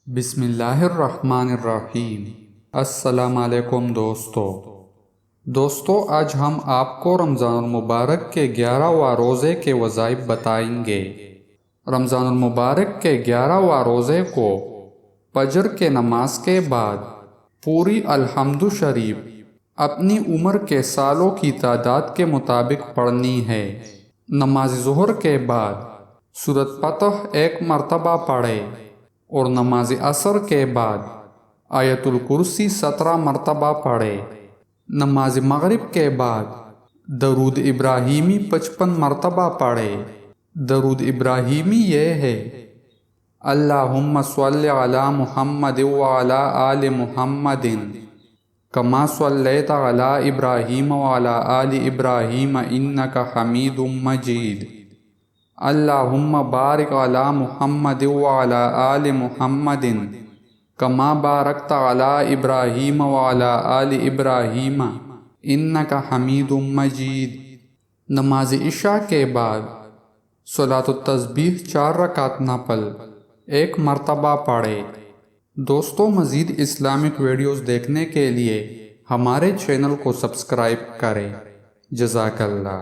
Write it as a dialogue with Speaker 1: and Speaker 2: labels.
Speaker 1: بسم اللہ الرحمن الرحیم۔ السلام علیکم دوستو، آج ہم آپ کو رمضان المبارک کے 11واں روزے کے وظائف بتائیں گے۔ رمضان المبارک کے 11واں روزے کو فجر کے نماز کے بعد پوری الحمد شریف اپنی عمر کے سالوں کی تعداد کے مطابق پڑھنی ہے۔ نماز ظہر کے بعد سورۃ فتح 1 مرتبہ پڑھے اور نماز عصر کے بعد آیت الکرسی 17 مرتبہ پڑھے۔ نماز مغرب کے بعد درود ابراہیمی 55 مرتبہ پڑھے۔ درود ابراہیمی یہ ہے: اللہم صلی علی محمد وعلی آل محمد کما صلیت علی ابراہیم وعلی آل ابراہیم انک حمید مجید۔ اللہم بارک علی محمد وعلی آل محمد کما بارکت علی ابراہیم وعلی آل ابراہیم انک حمید مجید۔ نماز عشاء کے بعد صلاۃ التسبیح 4 رکعت نفل 1 مرتبہ پڑھے۔ دوستو، مزید اسلامک ویڈیوز دیکھنے کے لیے ہمارے چینل کو سبسکرائب کریں۔ جزاک اللہ۔